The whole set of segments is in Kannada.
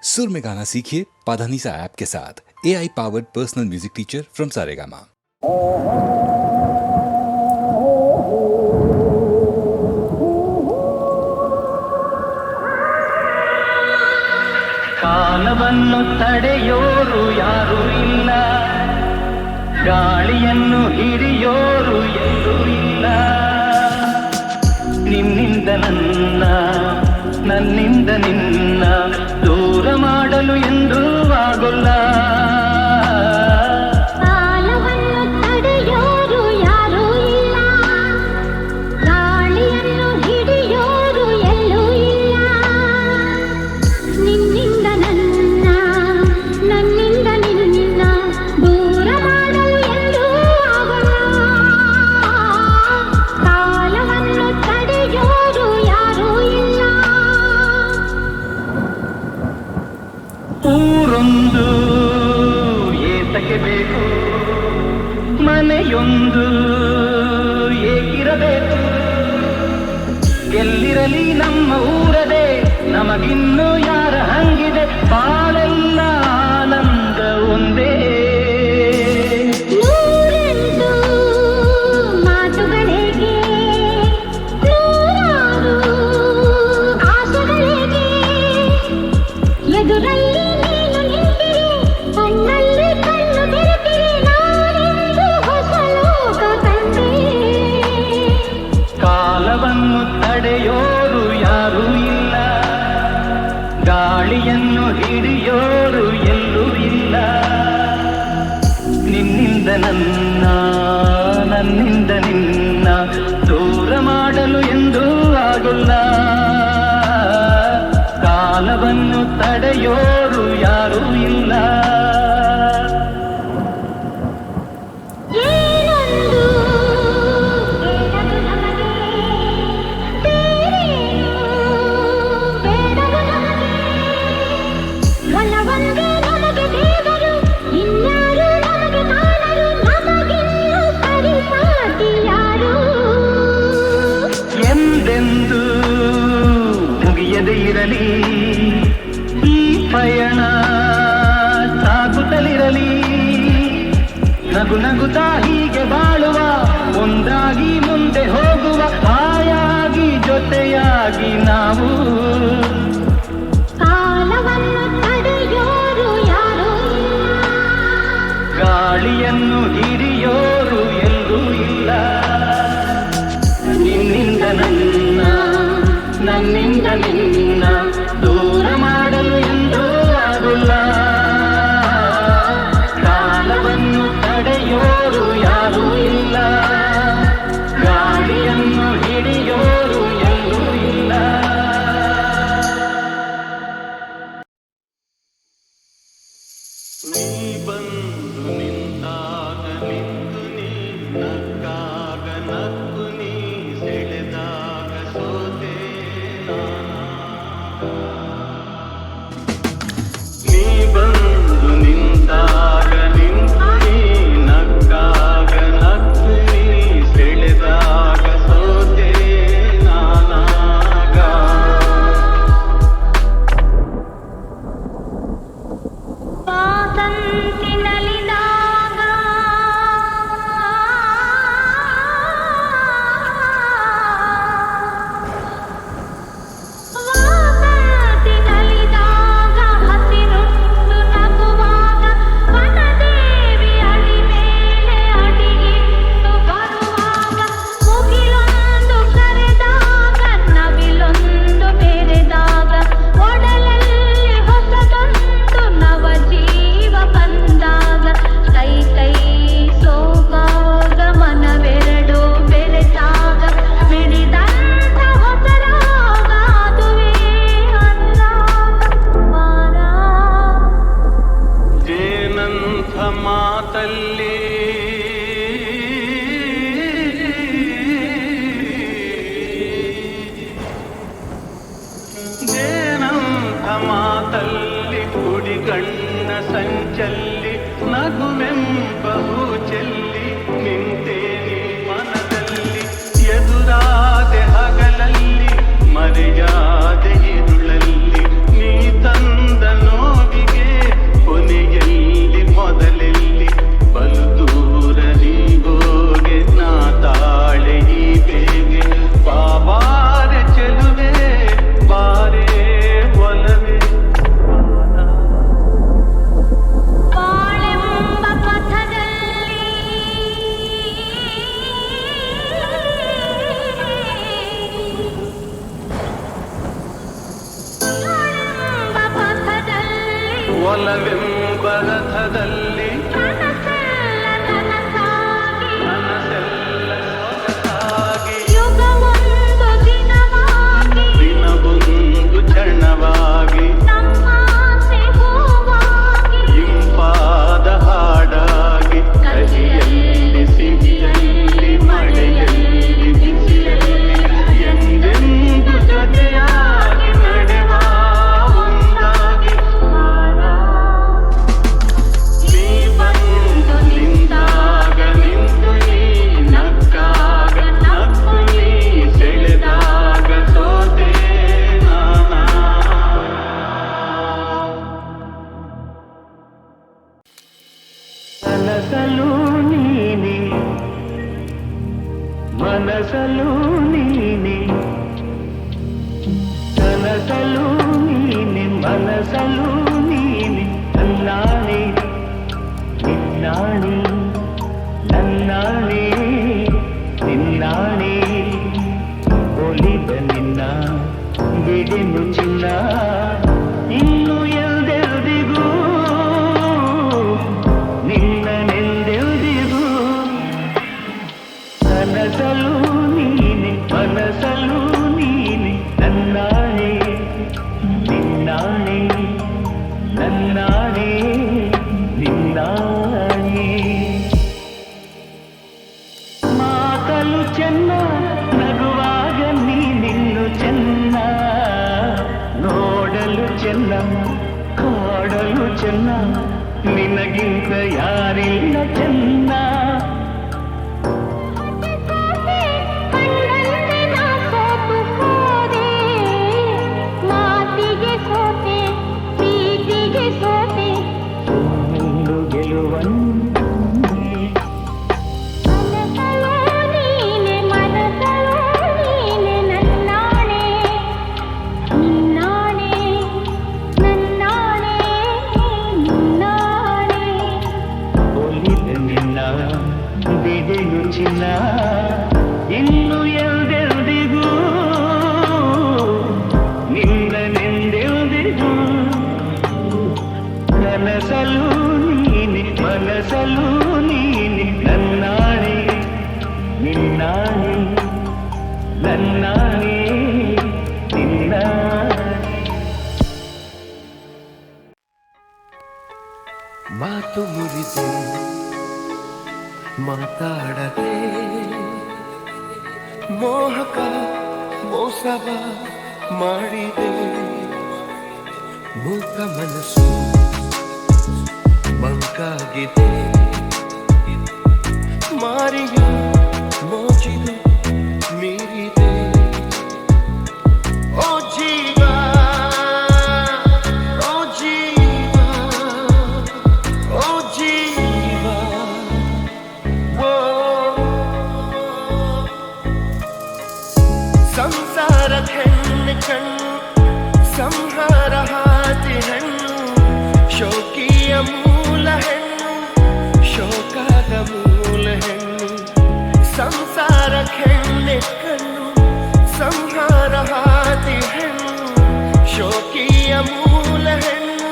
सुर में गाना सीखिए पाधानीसा ऐप के साथ। AI powered personal music teacher from Saregama. ಕಾಲವನ್ನು ತಡೆಯೋರು ಯಾರೂ ಇಲ್ಲ, ಗಾಳಿಯನ್ನು ಹಿಡಿಯೋರು ಎಲ್ಲೂ ಇಲ್ಲ. ನಿನ್ನಿಂದ ನನ್ನ, ನನ್ನಿಂದ ನಿನ್ನ ದೂರ ಮಾಡಲು ಎಂದೂ ಆಗೋಲ್ಲ. ಊರೊಂದು ಏತಕ್ಕೆ ಬೇಕು, ಮನೆಯೊಂದು ಏಕಿರಬೇಕು. ಎಲ್ಲಿರಲಿ ನಮ್ಮ ಊರದೇ, ನಮಗಿನ್ನು ಯಾರ ಹಂಗಿದೆ, ಬಾಳೆಲ್ಲ ಆನಂದ ಒಂದೇ. ತಡೆಯೋರು ಯಾರೂ ಇಲ್ಲ, ಗಾಳಿಯನ್ನು ಹಿಡಿಯೋರು ಎಲ್ಲೂ ಇಲ್ಲ. ನಿನ್ನಿಂದ ನನ್ನ, ನನ್ನಿಂದ ನಿನ್ನ ದೂರ ಮಾಡಲು ಎಂದೂ ಆಗೋಲ್ಲ. ಕಾಲವನ್ನು ತಡೆಯೋರು ಯಾರೂ ಇಲ್ಲ. ಎಂದೆಂದು ಮುಗಿಯದೇ ಇರಲಿ ಈ ಪಯಣ, ಸಾಗುತ್ತಲಿರಲಿ. ನಗು ನಗುತ್ತಾ ಹೀಗೆ ಬಾಳುವ, ಒಂದಾಗಿ ಮುಂದೆ ಹೋಗುವ, ಹಾಯಾಗಿ ಜೊತೆಯಾಗಿ ನಾವು. ಕಾಲವನ್ನು ತಡೆಯೋರು ಯಾರೂ ಇಲ್ಲ, ಗಾಳಿಯನ್ನು ಹಿಡಿಯೋರು ಎಲ್ಲೂ ಇಲ್ಲ. ನಿನ್ನಿಂದ ನನ್ನ, ನನ್ನಿಂದ ನಿನ್ನ ದೂರ ಮಾಡಲು ಎಂದೂ ಆಗೋಲ್ಲ. ಕಾಲವನ್ನು ತಡೆಯೋರು ಯಾರೂ ಇಲ್ಲ, ಗಾಳಿಯನ್ನು ಹಿಡಿಯೋರು ಎಲ್ಲೂ ಇಲ್ಲ. ನೀ ಬಂದು ನಿಂತಾಗ ನಿಂತು ನೀ ನಕ್ಕಾಗ ನಕ್ಕು ನೀ ಸೆಳೆದಾಗ ಸೋತೆ ನಾನಾಗ. ನೀ ಬಂದು ನಿಂತಾಗ ನಿಂತು ನೀ ನಕ್ಕಾಗ ನಕ್ಕು ನೀ ಸೆಳೆದಾಗ ಸೋತೆ ನಾನಾಗ. ಮಾತಲ್ಲಿ ಜೇನಂಥ ಮಾತಲ್ಲಿ ಕುಡಿಗಣ್ಣ ಸಂಚಲ್ಲಿ ನಗುವೆಂಬಹು ಚೆಲ್ಲಿ ನಿಂತೆ ನೀ ಮನದಲ್ಲಿ. ಎದುರಾದೆ ಹಗಲಲ್ಲಿ ಮರೆಯಾದೆ ಇರುಳಲ್ಲಿ ನೀ ತಂದನು ಒಲವೆಂಬ ರಥದಲ್ಲಿ ಮನಸ್ಸೆಲ್ಲ ಸೊಗಸಾಗಿ ದಿನವೊಂದು ಕ್ಷಣವಾಗಿ ಇಂಪಾದ ಹಾಡಾಗಿ ಕಹಿಯಲ್ಲಿ ಸಿಹಿಯಲ್ಲಿ ಮಳೆಯಲ್ಲಿ ಬಿಸಿಯಲ್ಲಿ ಎಂದೆಂದು ಜೊತೆಯಾಗಿ ನಡೆವ ಒಂದಾಗಿ ನೀ ಬಂದು ನಿಂತಾಗ ನಿಂತು ನೀ ನಕ್ಕಾಗ ನಕ್ಕು ನೀ ಸೆಳೆದಾಗ ಸೋತೆ ನಾನಾ ಕನಸಲು ನೀನೆ ಮನಸಲು ನೀನೆ ಕನಸಲು ನೀನೆ ಮನಸಲು ನೀನೆ ನನ್ನಾಣೆ ನಿನ್ನಾಣೆ ನನ್ನಾಣೆ ನಿನ್ನಾಣೆ ಒಲಿದ ನಿನ್ನ ಬಿಡೆನು ಚಿನ್ನ ಇನ್ನು ಎಲ್ದೆಲ್ದಿಗೂ ನಿನ್ನನೆಂದೆಲ್ದಿಗೂ ಕನಸಲು ನೀನೆ ಮನಸಲು ನೀನೆ ನನ್ನಾಣೆ ನಿನ್ನಾಣೆ ನನ್ನಾಣೆ ನಿನ್ನಾಣೆ ಮಾತಲು ಚೆನ್ನ ನಗುವಾಗ ನೀನಿನ್ನು ಚೆನ್ನ ನೋಡಲು ಚೆನ್ನ ಕಾಡಲು ಚೆನ್ನ ನಿನಗಿಂತ ಯಾರಿಲ್ಲ ಚೆನ್ನ ಒಂದು ಗೆಲುವನ್ನೇ ಒಲಿದ ನಿನ್ನ ಬಿಡೆನು ಚಿನ್ನ ಇನ್ನು ಎಲ್ದೆಲ್ದಿಗೂ ನಿನ್ನನೆಂದೆಲ್ದಿಗೂ ಕನಸಲು ನೀನೆ ಮನಸಲು ನೀನೆ ನನ್ನಾಣೆ ನಿನ್ನಾಣೆ ನನ್ನಾಣೆ ನಿನ್ನಾಣೆ ಮಾತು ಮುರಿದು ಮಾತಾಡದೆ ಮೋಹಕ ಮೋಸವ ಮಾಡಿದೆ ಮೂಕ ಮನಸ್ಸು ಮಂಕಾಗಿದೆ ಮಾರಿಯ ಮೋಜಿದು ಮೀರಿದೆ ಓ ಜೀವ ಓ ಜೀವ ಓ ಜೀವ ಓ ಸಂಸಾರ ಹೆಣ್ಣು ಕಣ್ಣು ಸಂಹಾರ ಹಾತಿ ಹೆಣ್ಣು ಶೋಕಿಯ ಮೂಲ ಹೆಣ್ಣು ಶೋಕದ ಮೂಲ ಹೆಣ್ಣು ಸಂಸಾರ ಹೆಣ್ಣೆ ಕಣ್ಣು ಸಂಹಾರ ಹಾತಿ ಹೆಣ್ಣು ಶೋಕಿಯ ಮೂಲ ಹೆಣ್ಣು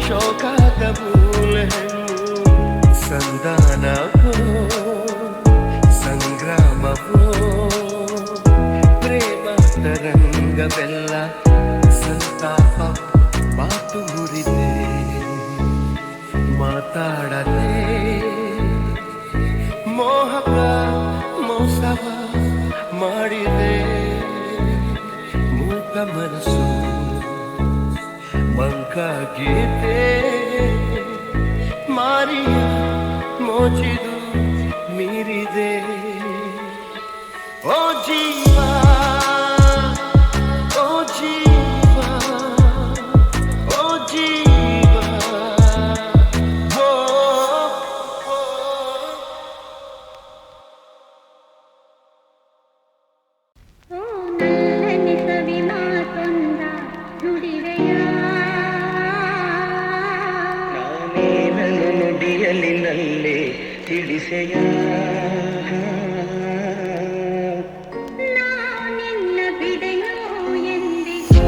ಶೋಕದ ಮೂಲ ಹೆಣ್ಣು ಸಂಧಾನವೋ ಸಂಗ್ರಾಮವೋ ಪ್ರೇಮ ತರಂಗವೆಲ್ಲ ಸಂತಾಪ ಮಾತು ಮುರಿದೆ ಮಾತಾಡದೆ ಮೋಹಕ ಮೋಸವ ಮಾಡಿದೆ ಮೂಕ ಮನಸ್ಸು ಮಂಕಾಗಿದೆ ಮಾರಿಯ ಮೋಜಿದು ಮೀರಿದೆ ಓ ಜೀವ ಓ ಜೀವ ಓ ಜೀವ ಓ ನಲ್ಲನೆ ಸವಿ ಮಾತೊಂದ ನುಡಿವೆಯ ನಾನೇನನ್ನು ನುಡಿಯಲಿ ನಲ್ಲೇ ತಿಳಿಸೆಯ ನಾನಿನ್ನ ಬಿಡೆಯೋ ಎಂದಿಗೂ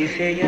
ತಿಳಿಸೆಯ